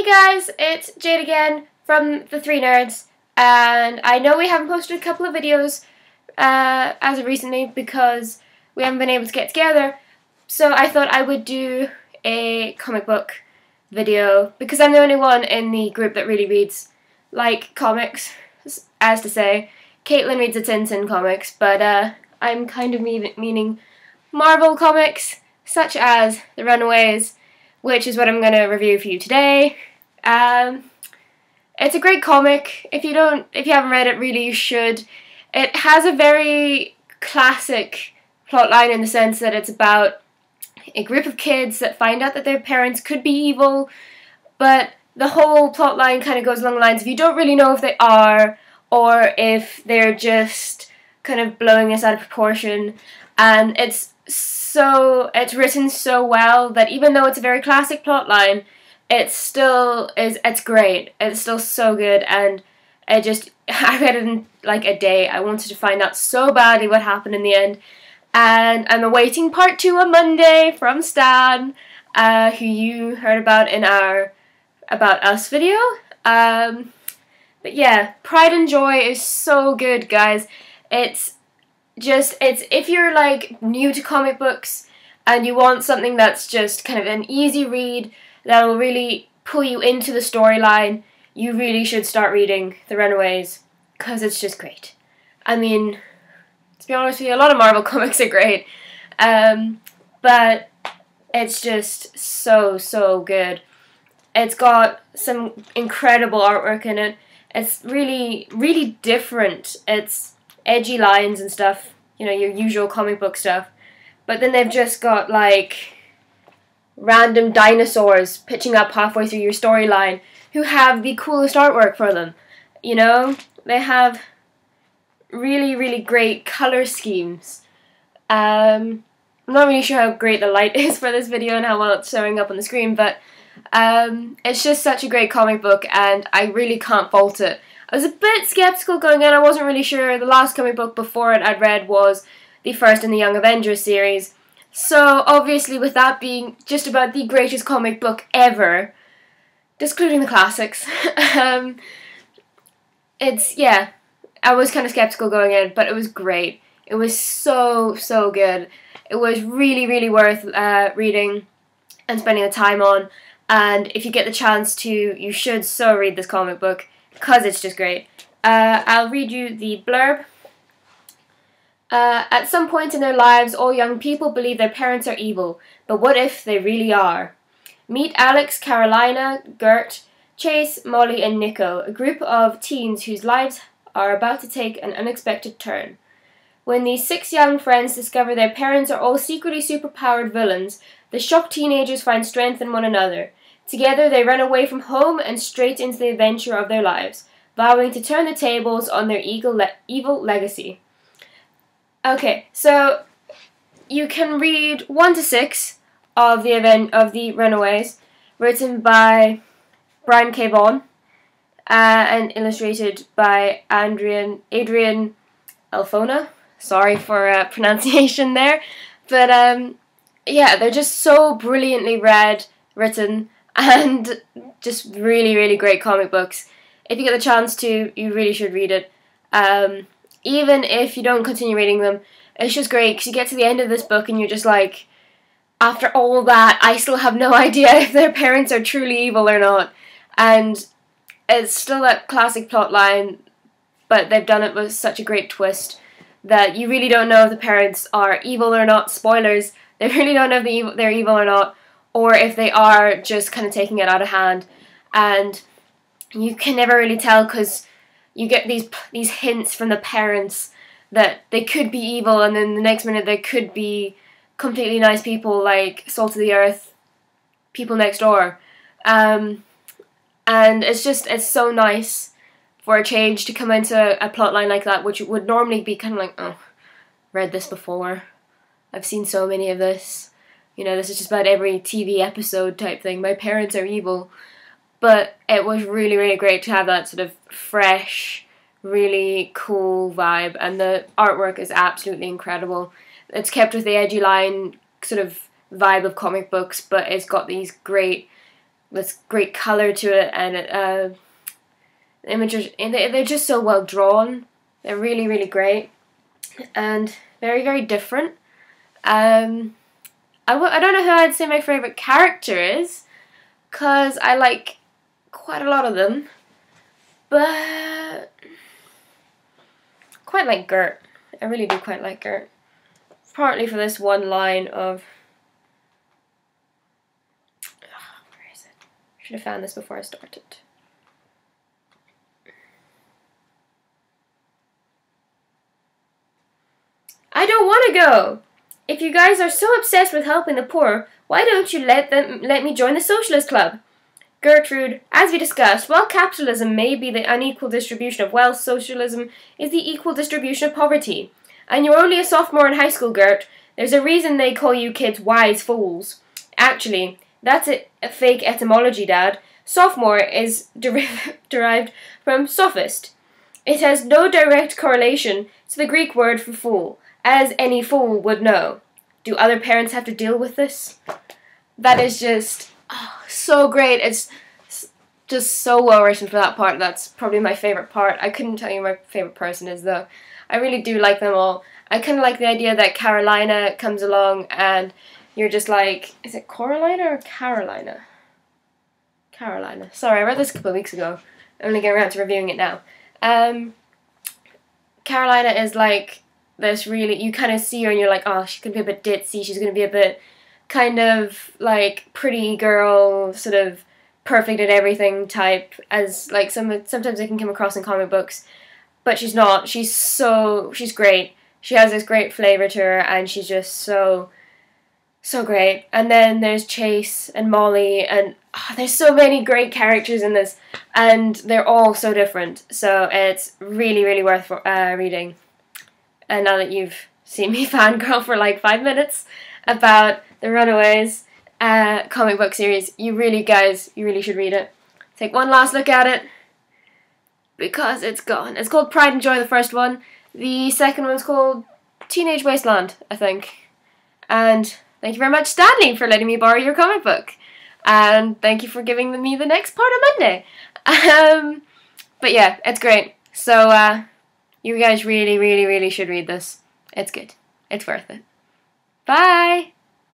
guys, it's Jade again from the Three Nerds, and I know we haven't posted a couple of videos as of recently because we haven't been able to get together, so I thought I would do a comic book video because I'm the only one in the group that really reads like comics, as to say. Caitlin reads the Tintin comics, but I'm kind of meaning Marvel comics, such as the Runaways, which is what I'm going to review for you today. It's a great comic. If you haven't read it, really you should. It has a very classic plotline in the sense that it's about a group of kids that find out that their parents could be evil, but the whole plotline kind of goes along the lines of you don't really know if they are or if they're just kind of blowing this out of proportion, and it's written so well that even though it's a very classic plotline, it's great. It's still so good, and I read it in like a day. I wanted to find out so badly what happened in the end, and I'm awaiting part 2 on Monday from Stan, who you heard about in our About Us video. But yeah, Pride and Joy is so good, guys. It's if you're like new to comic books and you want something that's just kind of an easy read that will really pull you into the storyline, you really should start reading The Runaways, because it's just great. I mean, to be honest with you, a lot of Marvel comics are great, but it's just so good. It's got some incredible artwork in it. It's really different. It's edgy lines and stuff, you know, your usual comic book stuff, but then they've just got like random dinosaurs pitching up halfway through your storyline who have the coolest artwork for them. You know, they have really great color schemes. I'm not really sure how great the light is for this video and how well it's showing up on the screen, but it's just such a great comic book and I really can't fault it. I was a bit skeptical going in. I wasn't really sure. The last comic book before it I'd read was the first in the Young Avengers series. So obviously with that being just about the greatest comic book ever, excluding the classics, I was kind of skeptical going in, but it was great. It was so good. It was really worth reading and spending the time on, and if you get the chance to, you should so read this comic book, because it's just great. I'll read you the blurb. At some point in their lives, all young people believe their parents are evil, but what if they really are? Meet Alex, Carolina, Gert, Chase, Molly, and Nico, a group of teens whose lives are about to take an unexpected turn. When these 6 young friends discover their parents are all secretly superpowered villains, the shocked teenagers find strength in one another. Together they run away from home and straight into the adventure of their lives, vowing to turn the tables on their evil legacy. Okay, so you can read 1 to 6 of the Runaways, written by Brian K. Vaughan, and illustrated by Adrian Alfona. Sorry for pronunciation there, but yeah, they're just so brilliantly written, and just really great comic books. If you get the chance to, you really should read it. Even if you don't continue reading them, it's just great because you get to the end of this book and you're just like, after all that, I still have no idea if their parents are truly evil or not. And it's still that classic plot line, but they've done it with such a great twist that you really don't know if the parents are evil or not. Spoilers, they really don't know if they're evil or not, or if they are just kind of taking it out of hand. And you can never really tell because you get these hints from the parents that they could be evil, and then the next minute they could be completely nice people, like salt of the earth people next door. And it's so nice for a change to come into a plotline like that, which would normally be kind of like, oh, read this before. I've seen so many of this. You know, this is just about every TV episode type thing. My parents are evil. But it was really great to have that sort of fresh, really cool vibe, and the artwork is absolutely incredible. It's kept with the edgy line sort of vibe of comic books, but it's got these great this great color to it, and the images, they're just so well drawn. They're really, really great, and very, very different. I don't know who I'd say my favourite character is, because I like quite a lot of them, but quite like Gert. I really do quite like Gert. Partly for this one line of... where is it? Should have found this before I started. I don't want to go! If you guys are so obsessed with helping the poor, why don't you let me join the Socialist Club? Gertrude, as we discussed, while capitalism may be the unequal distribution of wealth, socialism is the equal distribution of poverty. And you're only a sophomore in high school, Gert. There's a reason they call you kids wise fools. Actually, that's a fake etymology, Dad. Sophomore is derived from sophist. It has no direct correlation to the Greek word for fool, as any fool would know. Do other parents have to deal with this? That is just so great. It's just so well written for that part. That's probably my favourite part. I couldn't tell you my favourite person is, though. I really do like them all. I kind of like the idea that Carolina comes along and you're just like, is it Coralina or Carolina? Carolina. Sorry, I read this a couple of weeks ago. I'm only getting around to reviewing it now. Carolina is like this really, you kind of see her and you're like, oh, she's going to be a bit ditzy, she's going to be a bit kind of like pretty girl, sort of perfect at everything type, as like sometimes they can come across in comic books, but she's not. She's great. She has this great flavour to her, and she's just so great. And then there's Chase and Molly, and there's so many great characters in this, and they're all so different, so it's really, really worth reading. And now that you've seen me fangirl for like 5 minutes about the Runaways comic book series, you really should read it. Take one last look at it, because it's gone. It's called Pride and Joy, the first one. The second one's called Teenage Wasteland, I think. And thank you very much, Stanley, for letting me borrow your comic book. And thank you for giving me the next part on Monday. But yeah, it's great. So you guys really should read this. It's good. It's worth it. Bye!